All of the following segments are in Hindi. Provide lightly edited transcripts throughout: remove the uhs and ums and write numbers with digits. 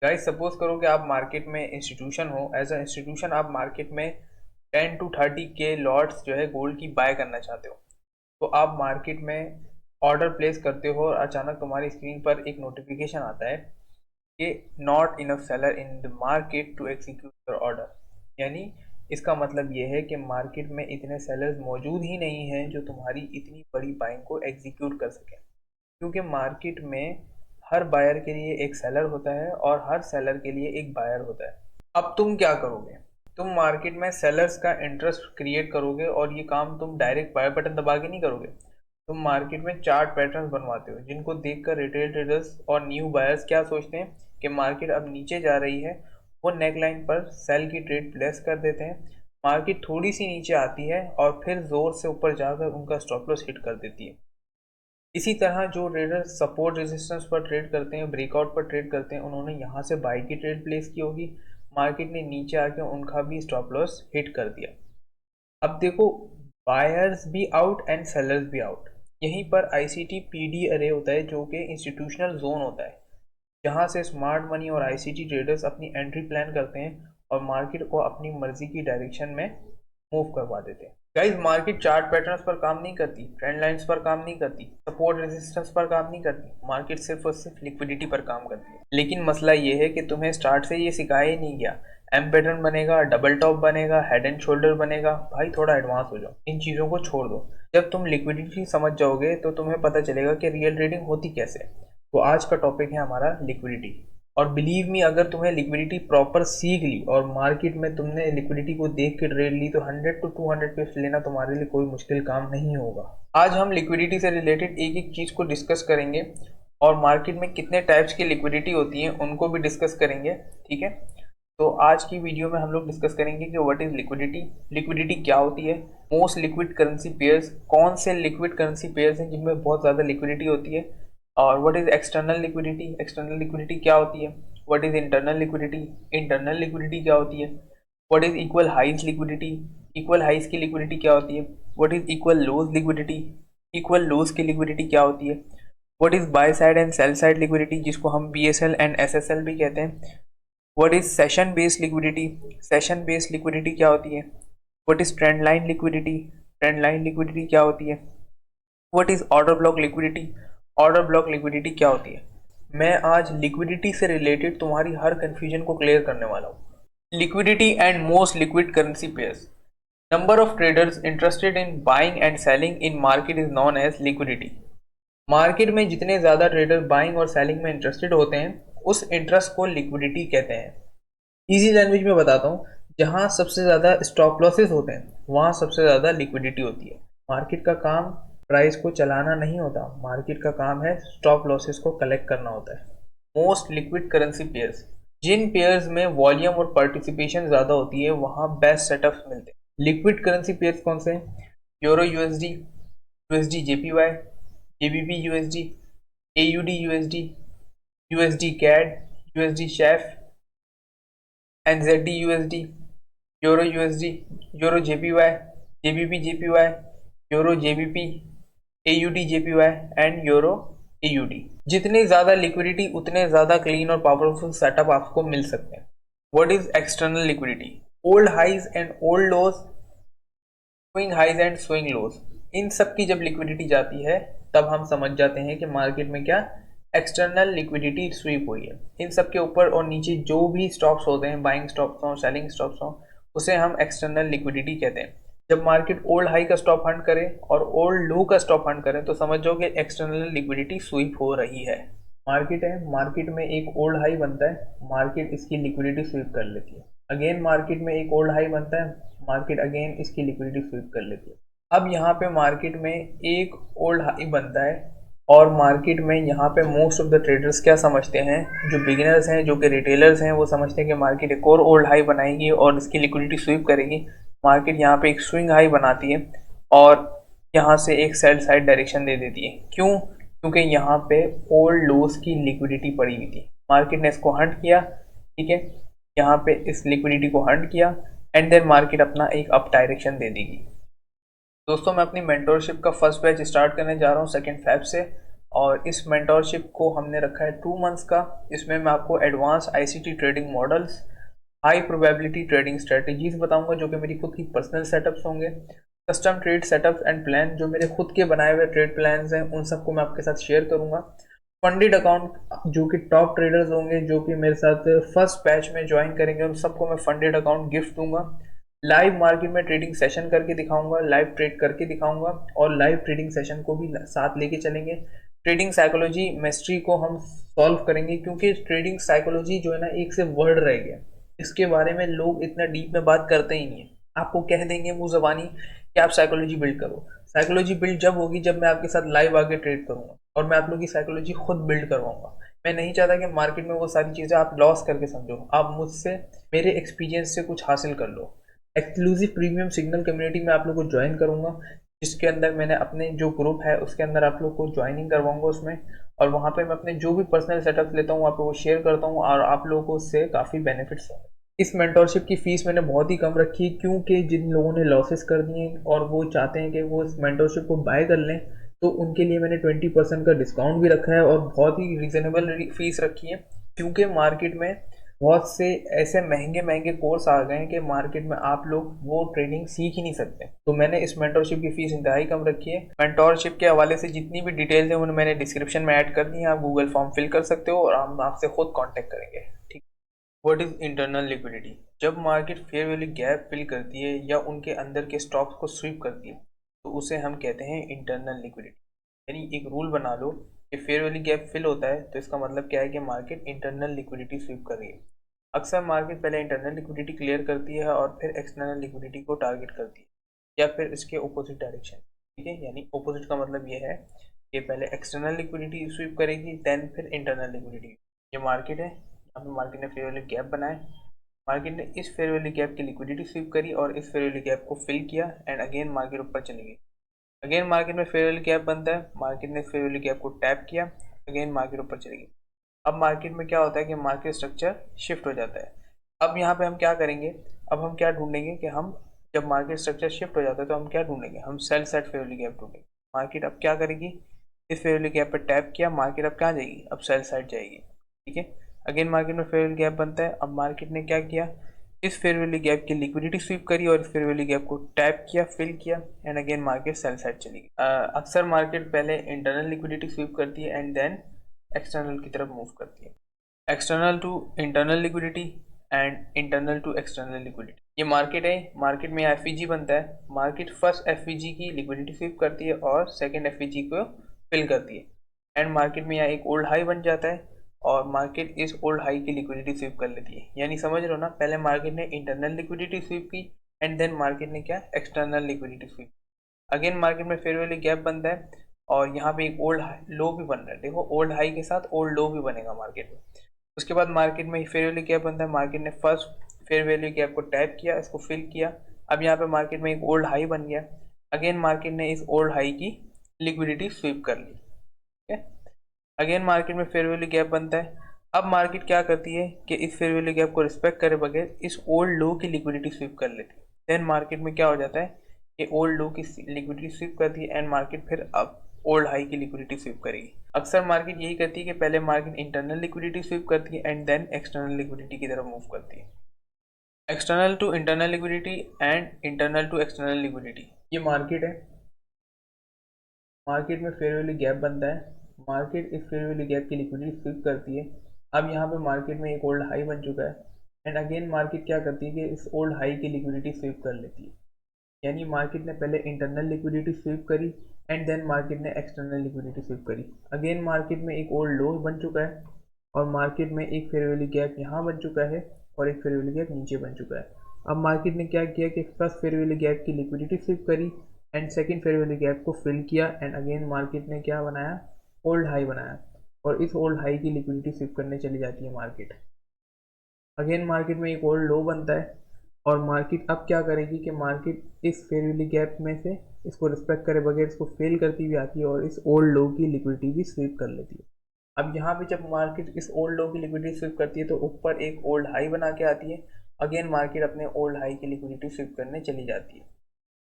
गाइस सपोज करो कि आप मार्केट में इंस्टीट्यूशन हो। एज अ इंस्टीट्यूशन आप मार्केट में 10 to 30 के लॉट्स जो है गोल्ड की बाय करना चाहते हो। तो आप मार्केट में ऑर्डर प्लेस करते हो और अचानक तुम्हारी स्क्रीन पर एक नोटिफिकेशन आता है कि not enough seller in the market to execute your order. यानी इसका मतलब ये है कि मार्केट में इतने सेलर्स मौजूद ही नहीं हैं जो तुम्हारी इतनी बड़ी बाइंग को एग्जीक्यूट कर सकें। क्योंकि मार्केट में हर बायर के लिए एक सेलर होता है और हर सेलर के लिए एक बायर होता है। अब तुम क्या करोगे? तुम मार्केट में सेलर्स का इंटरेस्ट क्रिएट करोगे और ये काम तुम डायरेक्ट बाय बटन दबा के नहीं करोगे। तुम मार्केट में चार्ट पैटर्न्स बनवाते हो जिनको देखकर रिटेल ट्रेडर्स और न्यू बायर्स क्या सोचते हैं कि मार्केट अब नीचे जा रही है। वो नेकलाइन पर सेल की ट्रेड प्लेस कर देते हैं। मार्केट थोड़ी सी नीचे आती है और फिर जोर से ऊपर जाकर उनका स्टॉप लॉस हिट कर देती है। इसी तरह जो ट्रेडर सपोर्ट रेजिस्टेंस पर ट्रेड करते हैं, ब्रेकआउट पर ट्रेड करते हैं, उन्होंने यहाँ से बाई की ट्रेड प्लेस की होगी। मार्केट ने नीचे आके उनका भी स्टॉप लॉस हिट कर दिया। अब देखो, बायर्स भी आउट एंड सेलर्स भी आउट। यहीं पर आईसीटी पीडी अरे होता है जो कि इंस्टीट्यूशनल जोन होता है, जहाँ से स्मार्ट मनी और आईसीटी ट्रेडर्स अपनी एंट्री प्लान करते हैं और मार्केट को अपनी मर्जी की डायरेक्शन में मूव करवा देते हैं। गाइस, मार्केट चार्ट पैटर्न्स पर काम नहीं करती, ट्रेंड लाइंस पर काम नहीं करती, सपोर्ट रेजिस्टेंस पर काम नहीं करती। मार्केट सिर्फ और सिर्फ लिक्विडिटी पर काम करती है। लेकिन मसला ये है कि तुम्हें स्टार्ट से ये सिखाया ही नहीं गया। एम पैटर्न बनेगा, डबल टॉप बनेगा, हेड एंड शोल्डर बनेगा। भाई थोड़ा एडवांस हो जाओ, इन चीज़ों को छोड़ दो। जब तुम लिक्विडिटी समझ जाओगे तो तुम्हें पता चलेगा कि रियल ट्रेडिंग होती कैसे। तो आज का टॉपिक है हमारा लिक्विडिटी। और बिलीव मी, अगर तुम्हें लिक्विडिटी प्रॉपर सीख ली और मार्केट में तुमने लिक्विडिटी को देख के ट्रेड ली तो 100 to 200 पिप्स लेना तुम्हारे लिए कोई मुश्किल काम नहीं होगा। आज हम लिक्विडिटी से रिलेटेड एक एक चीज़ को डिस्कस करेंगे और मार्केट में कितने टाइप्स की लिक्विडिटी होती हैं उनको भी डिस्कस करेंगे। ठीक है, तो आज की वीडियो में हम लोग डिस्कस करेंगे कि व्हाट इज़ लिक्विडिटी, लिक्विडिटी क्या होती है, मोस्ट लिक्विड करेंसी पेयर्स, कौन से लिक्विड करेंसी पेयर्स हैं जिनमें बहुत ज़्यादा लिक्विडिटी होती है, और what is external liquidity, external liquidity क्या होती है, what is internal liquidity, internal liquidity क्या होती है, what is equal highs liquidity, equal highs की लिक्विडिटी क्या होती है, what is equal lows liquidity, equal lows की लिक्विडिटी क्या होती है, what is buy side and sell side liquidity जिसको हम बीएसएल एंड एसएसएल भी कहते हैं, what is session based liquidity, session based liquidity क्या होती है, what is trend line liquidity, trend line liquidity क्या होती है, what is order block liquidity, order block liquidity क्या होती है। मैं आज लिक्विडिटी से रिलेटेड तुम्हारी हर कंफ्यूजन को क्लियर करने वाला हूँ। Liquidity and most liquid currency pairs. Number of traders interested in buying and selling in market is known as liquidity. Market में जितने ज़्यादा ट्रेडर बाइंग और सेलिंग में इंटरेस्टेड होते हैं उस इंटरेस्ट को लिक्विडिटी कहते हैं। इजी लैंग्वेज में बताता हूँ, जहाँ सबसे ज़्यादा स्टॉप लॉसेस होते हैं वहाँ सबसे ज़्यादा लिक्विडिटी होती है। मार्केट का काम प्राइस को चलाना नहीं होता, मार्केट का काम है स्टॉप लॉसेस को कलेक्ट करना होता है। मोस्ट लिक्विड करेंसी पेयर्स, जिन पेयर्स में वॉल्यूम और पार्टिसिपेशन ज़्यादा होती है वहाँ बेस्ट सेटअप्स मिलते हैं। लिक्विड करेंसी पेयर्स कौन से हैं? Euro USD, USD JPY, GBP USD, AUD USD, USD CAD, USD CHF, NZD USD, euro USD, euro JPY, GBP JPY, euro GBP, AUD JPY and euro AUD. जितनी ज़्यादा लिक्विडिटी उतने ज़्यादा क्लीन और पावरफुल सेटअप आपको मिल सकते हैं। What is external liquidity? Old highs and old lows, swing highs and swing lows, इन सब की जब लिक्विडिटी जाती है तब हम समझ जाते हैं कि मार्केट में क्या एक्सटर्नल लिक्विडिटी स्वीप हुई है। इन सब के ऊपर और नीचे जो भी स्टॉप्स होते हैं, बाइंग स्टॉप्स हों, सेलिंग स्टॉप्स हों, उसे हम एक्सटर्नल लिक्विडिटी कहते हैं। जब मार्केट ओल्ड हाई का स्टॉप हंट करे और ओल्ड लो का स्टॉप हंट करे तो समझ जाओ कि एक्सटर्नल लिक्विडिटी स्वीप हो रही है। मार्केट है, मार्केट में एक ओल्ड हाई बनता है, मार्केट इसकी लिक्विडिटी स्वीप कर लेती है। अगेन मार्केट में एक ओल्ड हाई बनता है, मार्केट अगेन इसकी लिक्विडिटी स्वीप कर लेती है। अब यहाँ पे मार्केट में एक ओल्ड हाई बनता है और मार्केट में यहाँ पे मोस्ट ऑफ द ट्रेडर्स क्या समझते हैं, जो बिगिनर्स हैं, जो कि रिटेलर्स हैं, वो समझते हैं कि मार्केट एक और ओल्ड हाई बनाएगी और इसकी लिक्विडिटी स्वीप करेगी। मार्केट यहाँ पे एक स्विंग हाई बनाती है और यहाँ से एक सेल साइड डायरेक्शन दे देती है। क्यों? क्योंकि यहाँ पे ओल्ड लोस की लिक्विडिटी पड़ी हुई थी, मार्केट ने इसको हंट किया। ठीक है, यहाँ पे इस लिक्विडिटी को हंट किया एंड देन मार्केट अपना एक अप डायरेक्शन दे देगी। दोस्तों, मैं अपनी मेंटोरशिप का फर्स्ट बैच स्टार्ट करने जा रहा हूँ 2 फेब से। और इस मेंटोरशिप को हमने रखा है 2 मंथ्स का। इसमें मैं आपको advance ICT trading models, high probability trading strategies बताऊंगा जो कि मेरी खुद की पर्सनल सेटअप्स होंगे, custom trade setups and plan जो मेरे खुद के बनाए हुए ट्रेड प्लान्स हैं उन सबको मैं आपके साथ शेयर करूंगा। फंडेड अकाउंट जो कि टॉप ट्रेडर्स होंगे जो कि मेरे साथ फर्स्ट बैच में ज्वाइन करेंगे उन सबको मैं फंडेड अकाउंट गिफ्ट दूंगा। लाइव मार्केट में ट्रेडिंग सेशन करके दिखाऊंगा, लाइव ट्रेड करके दिखाऊंगा और लाइव ट्रेडिंग सेशन को भी साथ लेके चलेंगे। ट्रेडिंग साइकोलॉजी मिस्ट्री को हम सॉल्व करेंगे क्योंकि ट्रेडिंग साइकोलॉजी जो है ना एक से वर्ड रह गया, इसके बारे में लोग इतना डीप में बात करते ही नहीं है। आपको कह देंगे मुंह जबानी कि आप साइकोलॉजी बिल्ड करो। साइकोलॉजी बिल्ड जब होगी जब मैं आपके साथ लाइव आके ट्रेड करूंगा और मैं आप लोगों की साइकोलॉजी खुद बिल्ड करवाऊंगा। मैं नहीं चाहता कि मार्केट में वो सारी चीज़ें आप लॉस करके समझो, आप मुझसे मेरे एक्सपीरियंस से कुछ हासिल कर लो। एक्सक्लूसिव प्रीमियम सिग्नल कम्युनिटी में आप लोग को ज्वाइन करूंगा जिसके अंदर मैंने अपने जो ग्रुप है उसके अंदर आप लोग को ज्वाइनिंग करवाऊंगा उसमें, और वहाँ पे मैं अपने जो भी पर्सनल सेटअप लेता हूँ आप लोगों को शेयर करता हूँ और आप लोगों को उससे काफ़ी बेनिफिट्स होंगे। इस मेंटोरशिप की फ़ीस मैंने बहुत ही कम रखी है क्योंकि जिन लोगों ने लॉसेस कर दिए और वो चाहते हैं कि वो इस मेंटोरशिप को बाय कर लें तो उनके लिए मैंने 20% का डिस्काउंट भी रखा है और बहुत ही रिजनेबल फीस रखी है क्योंकि मार्केट में बहुत से ऐसे महंगे महंगे कोर्स आ गए हैं कि मार्केट में आप लोग वो ट्रेनिंग सीख ही नहीं सकते। तो मैंने इस मेंटोरशिप की फीस इंतहाई कम रखी है। मेंटोरशिप के हवाले से जितनी भी डिटेल्स हैं उन्हें मैंने डिस्क्रिप्शन में ऐड कर दी हैं, आप गूगल फॉर्म फिल कर सकते हो और हम आपसे खुद कॉन्टेक्ट करेंगे। ठीक। What is internal liquidity? जब market fair value gap fill करती है या उनके अंदर के स्टॉक्स को स्वीप करती है तो उसे हम कहते हैं इंटरनल लिक्विडिटी। यानी एक रूल बना लो कि फेयर वैल्यू गैप फिल होता है तो इसका मतलब क्या है कि मार्केट इंटरनल लिक्विडिटी स्वीप कर रही है। अक्सर मार्केट पहले इंटरनल लिक्विडिटी क्लियर करती है और फिर एक्सटर्नल लिक्विडिटी को टारगेट करती है या फिर इसके ऑपोजिट डायरेक्शन। ठीक है, यानी ऑपोजिट का मतलब ये है कि पहले एक्सटर्नल लिक्विडिटी स्वीप करेगी देन फिर इंटरनल लिक्विडिटी। ये मार्केट है, यहाँ पे मार्केट ने फेयर वैल्यू गैप बनाए, मार्केट ने इस फेयर वैल्यू गैप की लिक्विडिटी स्वीप करी और इस फेयर वैल्यू गैप को फिल किया एंड अगेन मार्केट ऊपर चली गई। अगेन मार्केट में फेयर वैल्यू गैप बनता है, मार्केट ने फेयर वैल्यू गैप को टैप किया, अगेन मार्केट ऊपर चली गई। अब मार्केट में क्या होता है कि मार्केट स्ट्रक्चर शिफ्ट हो जाता है। अब यहाँ पे हम क्या करेंगे, अब हम क्या ढूंढेंगे कि हम जब मार्केट स्ट्रक्चर शिफ्ट हो जाता है तो हम क्या ढूंढेंगे, हम sell side fair value gap ढूंढेंगे। मार्केट अब क्या करेगी, इस फेयर वैल्यू गैप पर टैप किया, मार्केट अब क्या जाएगी, अब सेल साइड जाएगी। ठीक है, अगेन मार्केट में फेयर वैल्यू गैप बनता है, अब मार्केट ने क्या किया, इस फेयर वैल्यू गैप की लिक्विडिटी स्वीप करी और इस फेयर वैल्यू गैप को टैप किया, फिल किया and again market sell side चली गई। अक्सर मार्केट पहले इंटरनल लिक्विडिटी स्वीप करती है एंड देन एक्सटर्नल की तरफ मूव करती है। External to internal liquidity and internal to external liquidity, ये मार्केट है, मार्केट में एफ बनता है। मार्केट फर्स्ट एफ की लिक्विडिटी स्वीप करती है और सेकेंड एफ को फिल करती है एंड मार्केट में यहाँ एक ओल्ड हाई बन जाता है और मार्केट इस ओल्ड हाई की लिक्विडिटी स्वीप कर लेती है। यानी समझ रहे हो ना, पहले मार्केट ने इंटरनल लिक्विडिटी स्वीप की एंड देन मार्केट ने क्या, external liquidity SVEEP. Again market में फेयर वैल्यू गैप बनता है और यहाँ पे एक ओल्ड लो भी बन रहा है, देखो ओल्ड हाई के साथ ओल्ड लो भी बनेगा मार्केट में। उसके बाद मार्केट में फेयर वैल्यू गैप बनता है, मार्केट ने फर्स्ट फेयर वैल्यू गैप को टैप किया, इसको फिल किया, अब यहाँ पे मार्केट में एक ओल्ड हाई बन गया, अगेन मार्केट ने इस ओल्ड हाई की लिक्विडिटी स्वीप कर ली। ठीक है, अगेन मार्केट में फेयर वैल्यू गैप बनता है, अब मार्केट क्या करती है कि इस फेयर वैल्यू गैप को रिस्पेक्ट करे बगैर इस ओल्ड लो की लिक्विडिटी स्वीप कर लेती है। देन मार्केट में क्या हो जाता है कि ओल्ड लो की लिक्विडिटी स्वीप करती है एंड मार्केट फिर अब ओल्ड हाई की लिक्विडिटी स्वीप करेगी। अक्सर मार्केट यही करती है कि पहले मार्केट इंटरनल लिक्विडिटी स्वीप करती है एंड देन एक्सटर्नल लिक्विडिटी की तरफ मूव करती है। External to internal liquidity and internal to external liquidity, ये मार्केट है, मार्केट में फेयर वैल्यू गैप बनता है, मार्केट इस फेयर वैल्यू गैप की लिक्विडिटी स्वीप करती है, अब यहाँ पे मार्केट में एक ओल्ड हाई बन चुका है एंड अगेन मार्केट क्या करती है कि इस ओल्ड हाई की लिक्विडिटी स्वीप कर लेती है। यानी मार्केट ने पहले इंटरनल लिक्विडिटी स्वीप करी एंड देन मार्केट ने एक्सटर्नल लिक्विडिटी स्वीप करी। अगेन मार्केट में एक ओल्ड लो बन चुका है और मार्केट में एक फेयर वैल्यू गैप यहाँ बन चुका है और एक फेयर वैल्यू गैप नीचे बन चुका है। अब मार्केट ने क्या किया कि फर्स्ट फेयर वैल्यू गैप की लिक्विडिटी स्वीप करी and second fair value gap को फिल किया एंड अगेन मार्केट ने क्या बनाया, ओल्ड हाई बनाया और इस ओल्ड हाई की लिक्विडिटी स्वीप करने चली जाती है मार्केट। अगेन मार्केट में एक ओल्ड लो बनता है और मार्केट अब क्या करेगी कि मार्केट इस फेयर वैल्यू गैप में से इसको रिस्पेक्ट करे बगैर इसको फेल करती हुई आती है और इस ओल्ड लो की लिक्विडिटी भी स्वीप कर लेती है। अब यहाँ पे जब मार्केट इस ओल्ड लो की लिक्विडिटी स्वीप करती है तो ऊपर एक ओल्ड हाई बना के आती है, अगेन मार्केट अपने ओल्ड हाई की लिक्विडिटी स्वीप करने चली जाती है।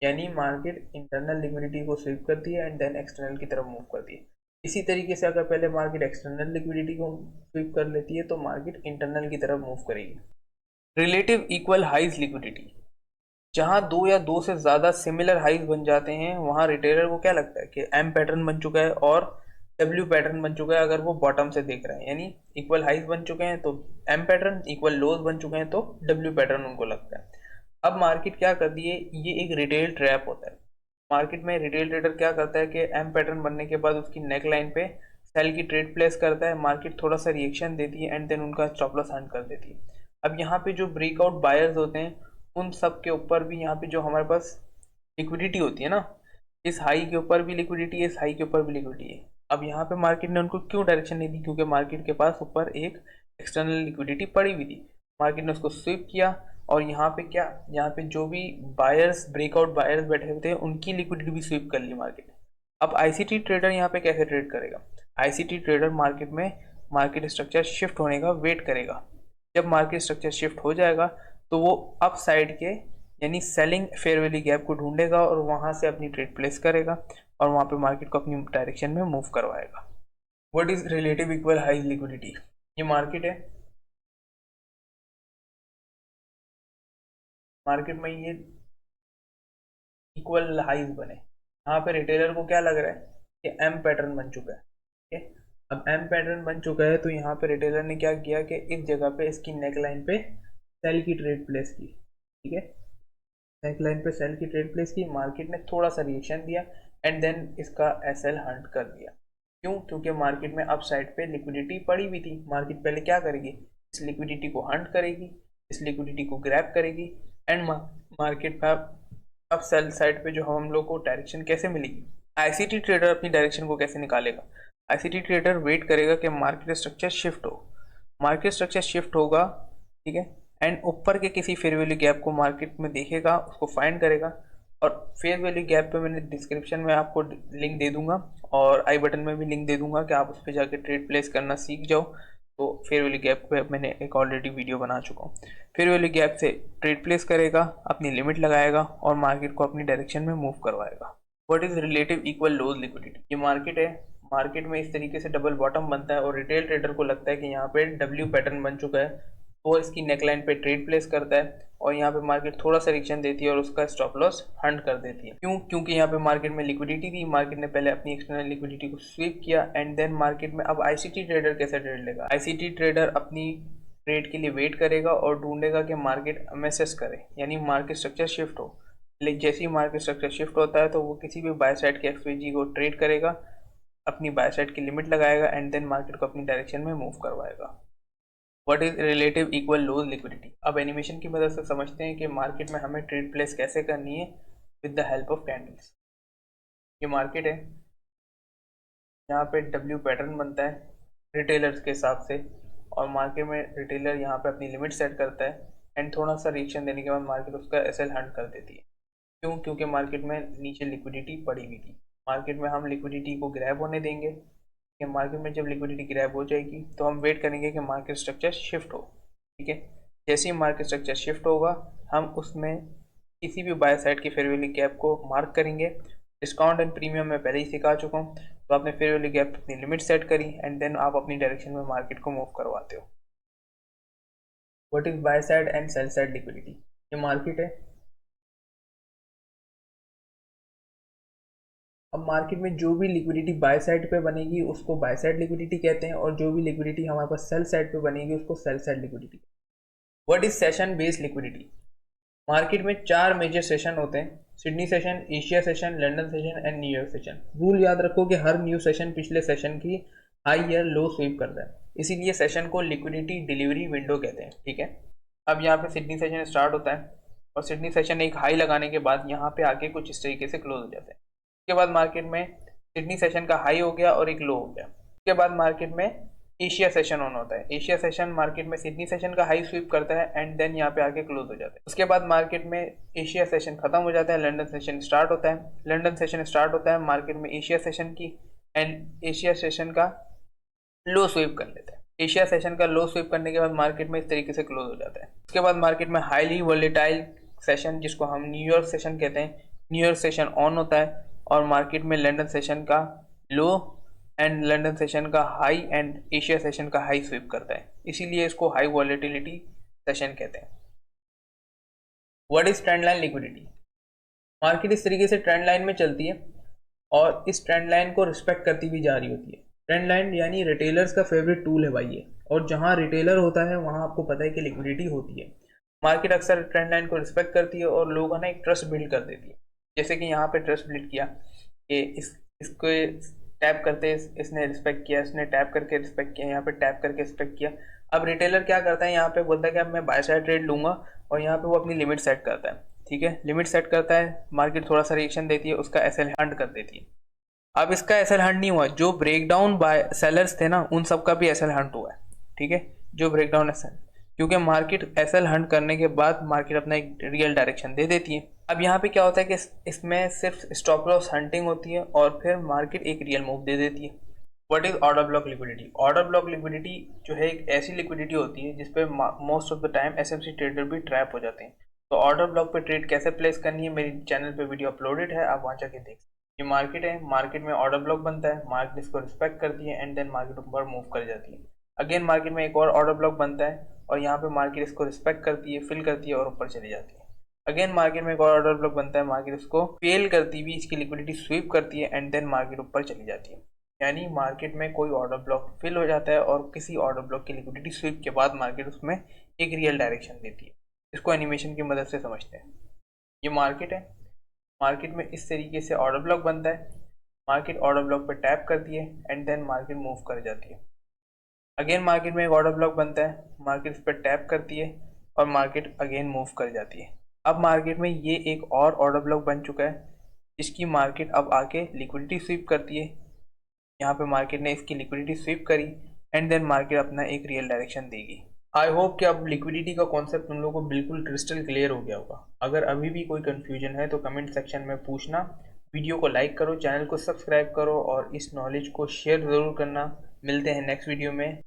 यानी मार्केट इंटरनल लिक्विडिटी को स्वीप करती है एंड देन एक्सटर्नल की तरफ मूव करती है। इसी तरीके से अगर पहले मार्केट एक्सटर्नल लिक्विडिटी को स्वीप कर लेती है तो मार्केट इंटरनल की तरफ मूव करेगी। रिलेटिव इक्वल हाइज लिक्विडिटी, जहां दो या दो से ज्यादा सिमिलर हाइज बन जाते हैं वहां रिटेलर को क्या लगता है कि एम पैटर्न बन चुका है और डब्ल्यू पैटर्न बन चुका है। अगर वो बॉटम से देख रहे हैं यानी इक्वल हाइज बन चुके हैं तो एम पैटर्न, इक्वल लोज बन चुके हैं तो डब्ल्यू पैटर्न उनको लगता है। अब मार्केट क्या कर दी है, ये एक रिटेल ट्रैप होता है। मार्केट में रिटेल ट्रेडर क्या करता है कि एम पैटर्न बनने के बाद उसकी नेक लाइन पे सेल की ट्रेड प्लेस करता है, मार्केट थोड़ा सा रिएक्शन देती है एंड देन उनका स्टॉप लॉस हंट कर देती है। अब यहाँ पे जो ब्रेकआउट बायर्स होते हैं उन सब के ऊपर भी यहाँ पे जो हमारे पास लिक्विडिटी होती है ना, इस हाई के ऊपर भी लिक्विडिटी है, इस हाई के ऊपर भी लिक्विडिटी है। अब यहाँ पे मार्केट ने उनको क्यों डायरेक्शन नहीं दी, क्योंकि मार्केट के पास ऊपर एक एक्सटर्नल लिक्विडिटी पड़ी हुई थी। मार्केट ने उसको स्विप किया और यहाँ पे क्या, यहाँ पे जो भी बायर्स, ब्रेकआउट बायर्स बैठे हुए थे उनकी लिक्विडिटी भी स्विप कर ली मार्केट ने। अब आईसीटी ट्रेडर यहाँ पे कैसे ट्रेड करेगा, आईसीटी ट्रेडर मार्केट में मार्केट स्ट्रक्चर शिफ्ट होने का वेट करेगा। जब मार्केट स्ट्रक्चर शिफ्ट हो जाएगा तो वो अप साइड के यानी सेलिंग फेयर वैल्यू गैप को ढूंढेगा और वहां से अपनी ट्रेड प्लेस करेगा और वहां पे मार्केट को अपनी डायरेक्शन में मूव करवाएगा। What is relative equal high liquidity, ये मार्केट है, मार्केट में ये इक्वल हाइज बने, यहाँ पे रिटेलर को क्या लग रहा है कि एम पैटर्न बन चुका है। ठीक है, अब एम पैटर्न बन चुका है तो यहाँ पे रिटेलर ने क्या किया कि इस जगह पे इसकी नेक लाइन पे सेल की ट्रेड प्लेस की। ठीक है, नेक लाइन पे सेल की ट्रेड प्लेस की, मार्केट ने थोड़ा सा रिएक्शन दिया एंड देन इसका एसएल हंट कर दिया। क्यों, क्योंकि मार्केट में अप साइड पे लिक्विडिटी पड़ी हुई थी। मार्केट पहले क्या करेगी, इस लिक्विडिटी को हंट करेगी, इस लिक्विडिटी को ग्रैब करेगी एंड मार्केट का अब सेल साइड पे जो हम लोग को डायरेक्शन कैसे मिलेगी, आईसीटी ट्रेडर अपनी डायरेक्शन को कैसे निकालेगा, आईसीटी ट्रेडर वेट करेगा कि मार्केट स्ट्रक्चर शिफ्ट हो, मार्केट स्ट्रक्चर शिफ्ट होगा। ठीक है, एंड ऊपर के किसी फेयर वैल्यू गैप को मार्केट में देखेगा, उसको फाइंड करेगा और फेयर वैल्यू गैप पे मैंने डिस्क्रिप्शन में आपको लिंक दे दूंगा और आई बटन में भी लिंक दे दूंगा कि आप उस पर जाके ट्रेड प्लेस करना सीख जाओ। तो फेयर वैल्यू गैप पे मैंने एक ऑलरेडी वीडियो बना चुका हूँ। फेयर वैल्यू गैप से ट्रेड प्लेस करेगा, अपनी लिमिट लगाएगा और मार्केट को अपनी डायरेक्शन में मूव करवाएगा। What is relative equal lows liquidity, ये मार्केट है, मार्केट में इस तरीके से डबल बॉटम बनता है और रिटेल ट्रेडर को लगता है कि यहाँ पे डब्ल्यू पैटर्न बन चुका है, वो इसकी नेकलाइन पे ट्रेड प्लेस करता है और यहाँ पे मार्केट थोड़ा सा रिएक्शन देती है और उसका स्टॉप लॉस हंट कर देती है। क्यों, क्योंकि यहाँ पे मार्केट में लिक्विडिटी थी, मार्केट ने पहले अपनी एक्सटर्नल लिक्विडिटी को स्वीप किया एंड देन मार्केट में अब आईसीटी ट्रेडर कैसे ट्रेड लेगा, आईसीटी ट्रेडर अपनी ट्रेड के लिए वेट करेगा और ढूंढेगा कि मार्केट एमएसएस करे यानी मार्केट स्ट्रक्चर शिफ्ट हो। लेकिन जैसे ही मार्केट स्ट्रक्चर शिफ्ट होता है तो वो किसी भी बाय साइड के एक्सपीजी को ट्रेड करेगा, अपनी बाय साइड की लिमिट लगाएगा एंड देन मार्केट को अपनी डायरेक्शन में मूव करवाएगा। What is relative equal lows liquidity, अब एनिमेशन की मदद से समझते हैं कि मार्केट में हमें ट्रेड प्लेस कैसे करनी है with the help of candles. ये मार्केट है, यहाँ पे डब्ल्यू पैटर्न बनता है रिटेलर्स के हिसाब से और मार्केट में रिटेलर यहाँ पे अपनी लिमिट सेट करता है एंड थोड़ा सा रिएक्शन देने के बाद मार्केट उसका एसएल हंट कर देती है। क्यों, क्योंकि मार्केट में नीचे लिक्विडिटी पड़ी हुई थी, मार्केट में हम लिक्विडिटी को ग्रैब होने देंगे कि मार्केट में जब लिक्विडिटी ग्रैब हो जाएगी तो हम वेट करेंगे कि मार्केट स्ट्रक्चर शिफ्ट हो। ठीक है, जैसे ही मार्केट स्ट्रक्चर शिफ्ट होगा हम उसमें किसी भी बाय साइड की फेयर वैल्यू गैप को मार्क करेंगे। डिस्काउंट एंड प्रीमियम मैं पहले ही सिखा चुका हूँ, तो आपने फेयर वैल्यू गैप अपनी लिमिट सेट करी एंड देन आप अपनी डायरेक्शन में मार्केट को मूव करवाते हो। What is by side and sell side liquidity, ये मार्केट है, अब मार्केट में जो भी लिक्विडिटी बाय साइड पे बनेगी उसको बाय साइड लिक्विडिटी कहते हैं और जो भी लिक्विडिटी हमारे पास सेल साइड पे बनेगी उसको cell side liquidity. What is session based liquidity, market में 4 मेजर सेशन होते हैं, Sydney session, Asia session, London session and New York session. Rule याद रखो कि हर न्यू सेशन पिछले सेशन की हाई या लो स्वीप करता है, इसीलिए सेशन को लिक्विडिटी डिलीवरी विंडो कहते हैं। ठीक है, अब यहाँ पे सिडनी सेशन स्टार्ट होता है और सिडनी सेशन एक हाई लगाने के बाद यहाँ पे आके कुछ इस तरीके से क्लोज हो जाते हैं। उसके बाद मार्केट में सिडनी सेशन का हाई हो गया और एक लो हो गया। उसके बाद मार्केट में एशिया सेशन ऑन होता है, एशिया सेशन मार्केट में सिडनी सेशन का हाई स्वीप करता है एंड देन यहाँ पे आके क्लोज हो जाता है। उसके बाद मार्केट में एशिया सेशन खत्म हो जाता है, लंदन सेशन स्टार्ट होता है, लंदन सेशन स्टार्ट होता है मार्केट में एशिया सेशन की एंड एशिया सेशन का लो स्वीप कर लेता है। एशिया सेशन का लो स्वीप करने के बाद मार्केट में इस तरीके से क्लोज हो जाता है। उसके बाद मार्केट में हाईली वोलेटाइल सेशन जिसको हम न्यूयॉर्क सेशन कहते हैं, न्यूयॉर्क सेशन ऑन होता है और मार्केट में लंदन सेशन का लो एंड लंदन सेशन का हाई एंड एशिया सेशन का हाई स्वीप करता है, इसीलिए इसको हाई वॉलेटिलिटी सेशन कहते हैं। What is trend line liquidity? Market इस तरीके से ट्रेंड लाइन में चलती है और इस ट्रेंड लाइन को रिस्पेक्ट करती हुई जा रही होती है। ट्रेंड लाइन यानी रिटेलर्स का फेवरेट टूल है भाई ये, और जहाँ रिटेलर होता है वहाँ आपको पता है कि लिक्विडिटी होती है। मार्केट अक्सर ट्रेंड लाइन को रिस्पेक्ट करती है और लोगों ने एक ट्रस्ट बिल्ड कर देती है। जैसे कि यहाँ पे ट्रस्ट बिल्ड किया कि इसको टैप करते इसने रिस्पेक्ट किया, इसने टैप करके रिस्पेक्ट किया, यहाँ पे टैप करके रिस्पेक्ट किया। अब रिटेलर क्या करता है, यहाँ पे बोलता है कि अब मैं बाय साइड ट्रेड लूंगा, और यहाँ पे वो अपनी लिमिट सेट करता है। ठीक है, लिमिट सेट करता है, मार्केट थोड़ा सा रिएक्शन देती है, उसका एसएल हंट कर देती है। अब इसका एसएल हंट नहीं हुआ, जो ब्रेकडाउन बाय सेलर्स थे ना उन सबका भी एसएल हंट हुआ है। ठीक है, जो ब्रेकडाउन एसएल, क्योंकि मार्केट एसएल हंट करने के बाद मार्केट अपना एक रियल डायरेक्शन दे देती है। अब यहाँ पे क्या होता है कि इसमें सिर्फ स्टॉप लॉस हंटिंग होती है और फिर मार्केट एक रियल मूव दे देती है। What is order block liquidity? Order block liquidity जो है एक ऐसी लिक्विडिटी होती है जिसपे most of the time SMC trader भी ट्रैप हो जाते हैं। तो ऑर्डर ब्लॉक पे ट्रेड कैसे प्लेस करनी है, मेरी चैनल पे वीडियो अपलोडेड है, आप वहाँ जाके देख सकते हैं। ये मार्केट है, मार्केट में ऑर्डर ब्लॉक बनता है, मार्केट इसको रिस्पेक्ट करती है एंड देन मार्केट ऊपर मूव कर जाती है। अगेन मार्केट में एक और ऑर्डर ब्लॉक बनता है और यहाँ पे मार्केट इसको रिस्पेक्ट करती है, फिल करती है और ऊपर चली जाती है। अगेन मार्केट में एक और ऑर्डर ब्लॉक बनता है, मार्केट इसको फेल करती हुई इसकी लिक्विडिटी स्वीप करती है एंड देन मार्केट ऊपर चली जाती है। यानी मार्केट में कोई ऑर्डर ब्लॉक फिल हो जाता है और किसी ऑर्डर ब्लॉक की लिक्विडिटी स्वीप के बाद मार्केट उसमें एक रियल डायरेक्शन देती है। इसको एनिमेशन की मदद से समझते हैं। ये मार्केट है, मार्केट में इस तरीके से ऑर्डर ब्लॉक बनता है, मार्केट ऑर्डर ब्लॉक पर टैप करती है एंड देन मार्केट मूव कर जाती है। अगेन मार्केट में एक ऑर्डर ब्लॉक बनता है, मार्केट इस पर टैप करती है और मार्केट अगेन मूव कर जाती है। अब मार्केट में ये एक और ऑर्डर ब्लॉक बन चुका है जिसकी मार्केट अब आके लिक्विडिटी स्वीप करती है। यहाँ पे मार्केट ने इसकी लिक्विडिटी स्वीप करी एंड देन मार्केट अपना एक रियल डायरेक्शन देगी। आई होप कि अब लिक्विडिटी का कॉन्सेप्ट तुम लोगों को बिल्कुल क्रिस्टल क्लियर हो गया होगा। अगर अभी भी कोई कंफ्यूजन है तो कमेंट सेक्शन में पूछना। वीडियो को लाइक करो, चैनल को सब्सक्राइब करो और इस नॉलेज को शेयर ज़रूर करना। मिलते हैं नेक्स्ट वीडियो में।